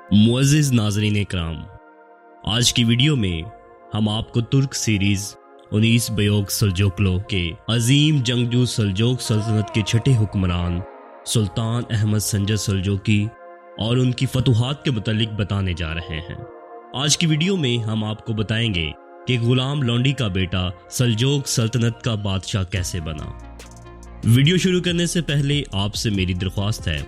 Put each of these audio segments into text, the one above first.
मुअज़्ज़िज़ नाज़रीन इकराम, आज की वीडियो में हम आपको तुर्क सीरीज़ 19 बयोक सल्जोकलों के अजीम जंगजू सल्जोक सल्तनत के छठे हुक्मरान सुल्तान अहमद संजर सल्जोकी और उनकी फतूहात के मुतालिक बताने जा रहे हैं। आज की वीडियो में हम आपको बताएंगे कि गुलाम लॉन्डी का बेटा सल्जोक सल्तनत का बादशाह कैसे बना। वीडियो शुरू करने से पहले आपसे मेरी दरख्वास्त है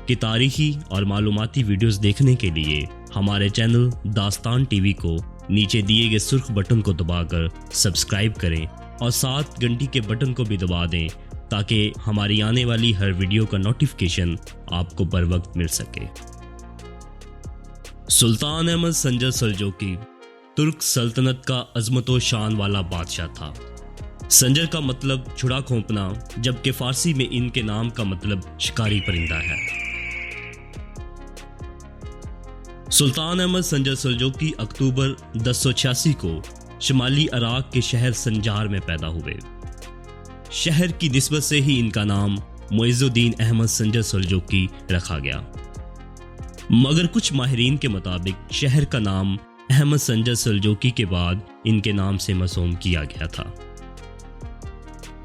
कि तारीखी और मालूमाती वीडियोस देखने के लिए हमारे चैनल दास्तान टीवी को नीचे दिए गए सुर्ख बटन को दबाकर सब्सक्राइब करें और साथ घंटी के बटन को भी दबा दें ताकि हमारी आने वाली हर वीडियो का नोटिफिकेशन आपको बर वक्त मिल सके। सुल्तान अहमद संजर सल्जोकी तुर्क सल्तनत का अजमत व शान वाला बादशाह था। संजर का मतलब छुड़ा खोंपना, जबकि फारसी में इनके नाम का मतलब शिकारी परिंदा है। सुल्तान अहमद संजर सल्जोकी अक्टूबर 1086 को शुमाली इराक के शहर संजार में पैदा हुए। शहर की निस्बत से ही इनका नाम मुइज़्ज़ुद्दीन अहमद संजर सल्जोकी रखा गया, मगर कुछ माहिरीन के मुताबिक शहर का नाम अहमद संजर सल्जोकी के बाद इनके नाम से मसूम किया गया था।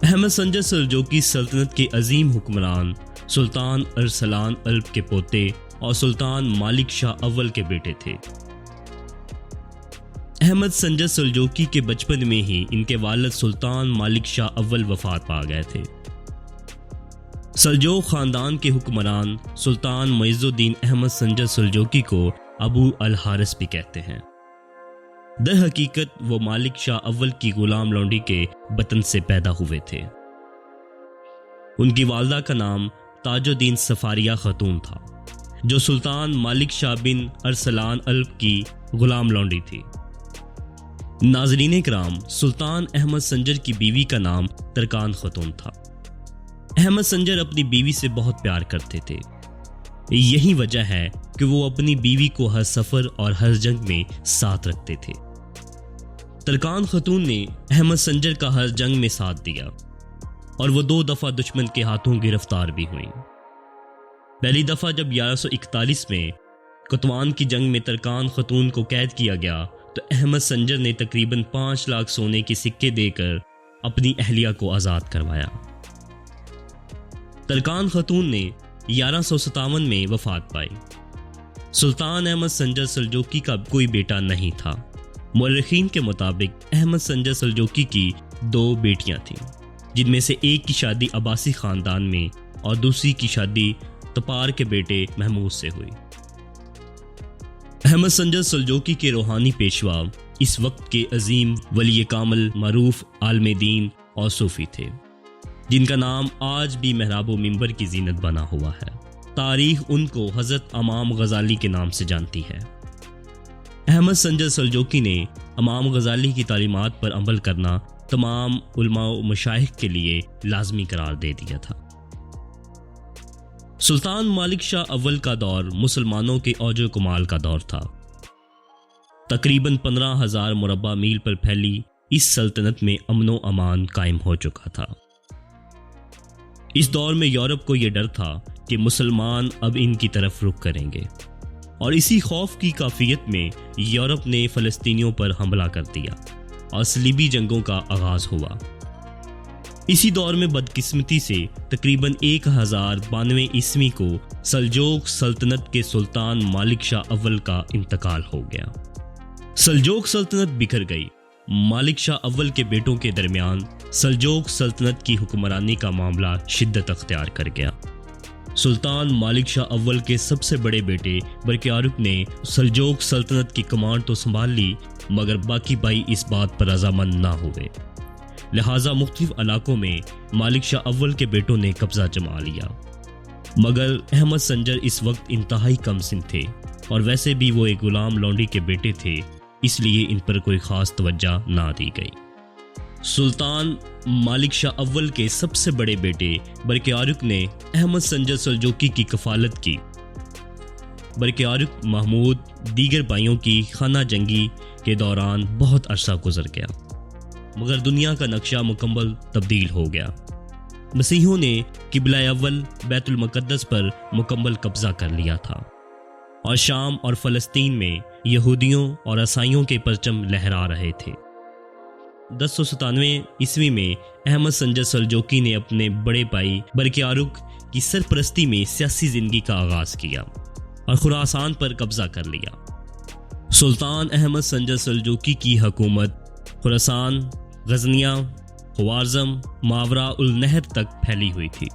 अहमद संजर सल्जोकी सल्तनत के अजीम हुक्मरान सुल्तान अरसलान अल्प के पोते और सुल्तान मालिक शाह अव्वल के बेटे थे। अहमद संजर सल्जोकी के बचपन में ही इनके वालिद सुल्तान मालिक शाह अव्वल वफात पा गए थे। सल्जोक खानदान के हुक्मरान सुल्तान मुइज़्ज़ुद्दीन अहमद संजर सल्जोकी को अबू अल हारिस भी कहते हैं। दर हकीकत वो मालिक शाह अव्वल की गुलाम लॉन्डी के बतन से पैदा हुए थे। उनकी वालदा का नाम ताजुद्दीन सफारिया खातून था, जो सुल्तान मालिक शाह बिन अरसलान अल्प की गुलाम लॉन्डी थी। नाज़रीन इकराम, सुल्तान अहमद संजर की बीवी का नाम तरकान खातून था। अहमद संजर अपनी बीवी से बहुत प्यार करते थे। यही वजह है कि वो अपनी बीवी को हर सफ़र और हर जंग में साथ रखते थे। तरकान खातून ने अहमद संजर का हर जंग में साथ दिया और वो 2 दफ़ा दुश्मन के हाथों गिरफ्तार भी हुई। पहली दफ़ा जब 1141 में कुतवान की जंग में तरकान खातून को कैद किया गया तो अहमद संजर ने तकरीबन 5 लाख सोने के सिक्के देकर अपनी अहलिया को आज़ाद करवाया। तरकान खातून ने 1157 में वफात पाई। सुल्तान अहमद संजर सल्जोकी का कोई बेटा नहीं था। मुअर्रिखीन के मुताबिक अहमद संजर सल्जोकी की 2 बेटियां थीं, जिनमें से एक की शादी अब्बासी खानदान में और दूसरी की शादी तपार के बेटे महमूद से हुई। अहमद संजर सल्जोकी के रूहानी पेशवा इस वक्त के अजीम वली कामल मारूफ आलम दीन और सूफी थे, जिनका नाम आज भी महराब मिंबर की जीनत बना हुआ है। तारीख उनको हज़रत इमाम गज़ाली के नाम से जानती है। अहमद संजर सल्जोकी ने इमाम गज़ाली की तालीमात पर अमल करना तमाम उलमा व मशाइख के लिए लाजमी करार दे दिया था। सुल्तान मालिक शाह अव्वल का दौर मुसलमानों के औजो कमाल का दौर था। तकरीबन 15,000 मुरब्बा मील पर फैली इस सल्तनत में अमनो अमान कायम हो चुका था। इस दौर में यूरोप को यह डर था कि मुसलमान अब इनकी तरफ रुख करेंगे, और इसी खौफ की काफियत में यूरोप ने फ़लस्तीनियों पर हमला कर दिया और सलीबी जंगों का आगाज़ हुआ। इसी दौर में बदकिस्मती से तकरीबन 1092 ईस्वी को सल्जोक सल्तनत के सुल्तान मालिक शाह अव्वल का इंतकाल हो गया। सल्जोक सल्तनत बिखर गई। मालिक शाह अव्वल के बेटों के दरमियान सल्जोक सल्तनत की हुक्मरानी का मामला शिद्दत अख्तियार कर गया। सुल्तान मालिक शाह अव्वल के सबसे बड़े बेटे बरकियारुक ने सल्जोक सल्तनत की कमान तो संभाल ली, मगर बाकी भाई इस बात पर रजामंद ना हुए। लिहाजा मुख्तलिफ इलाकों में मालिक शाह अव्वल के बेटों ने कब्जा जमा लिया, मगर अहमद संजर इस वक्त इंतहाई कमसिन थे और वैसे भी वो एक गुलाम लॉन्डी के बेटे थे, इसलिए इन पर कोई खास तवज्जो ना दी गई। सुल्तान मालिक शाह अव्वल के सबसे बड़े बेटे बरकियारुक ने अहमद संजर सल्जोकी की कफालत की। बरकियारुक महमूद दीगर भाइयों की खाना जंगी के दौरान बहुत अरसा गुजर गया, मगर दुनिया का नक्शा मुकम्मल तब्दील हो गया। मसीहों ने किबला अव्वल बैतुल मुक़द्दस पर मुकम्मल कब्जा कर लिया था اور شام اور فلسطین میں یہودیوں اور عیسائیوں کے پرچم لہرا رہے تھے۔ 1097 عیسوی میں احمد سنجر سلجوقی نے اپنے بڑے بھائی برکیاروق کی سرپرستی میں سیاسی زندگی کا آغاز کیا اور خراسان پر قبضہ کر لیا۔ سلطان احمد سنجر سلجوقی کی حکومت خراسان، غزنیہ، خوارزم، ماورا النہر تک پھیلی ہوئی تھی۔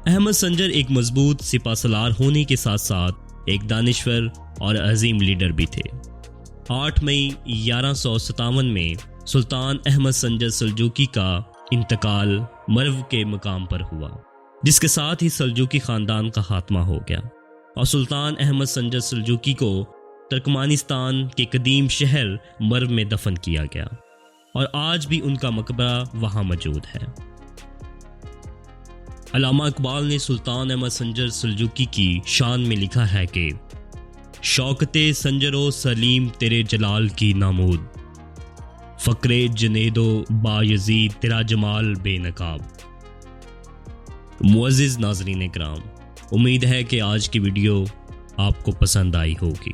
احمد سنجر ایک مضبوط سپہ سالار ہونے کے ساتھ ساتھ ایک دانشور اور عظیم لیڈر بھی تھے۔ 8 مئی 1157 میں سلطان احمد سنجر سلجوقی کا انتقال مرو کے مقام پر ہوا، جس کے ساتھ ہی سلجوقی خاندان کا خاتمہ ہو گیا اور سلطان احمد سنجر سلجوقی کو ترکمانستان کے قدیم شہر مرو میں دفن کیا گیا اور آج بھی ان کا مقبرہ وہاں موجود ہے۔ علامہ اقبال نے سلطان احمد سنجر سلجوقی کی شان میں لکھا ہے کہ شوکت سنجر و سلیم تیرے جلال کی نامود، فقر جنید و بایزید تیرا جمال بے نقاب۔ معزز ناظرین کرام، امید ہے کہ آج کی ویڈیو آپ کو پسند آئی ہوگی۔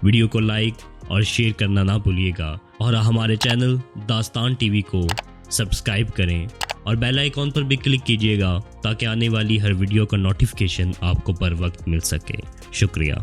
ویڈیو کو لائک اور شیئر کرنا نہ بھولیے گا اور ہمارے چینل داستان ٹی وی کو سبسکرائب کریں اور بیل آئیکن پر بھی کلک کیجیے گا تاکہ آنے والی ہر ویڈیو کا نوٹیفیکیشن آپ کو بر وقت مل سکے۔ شکریہ۔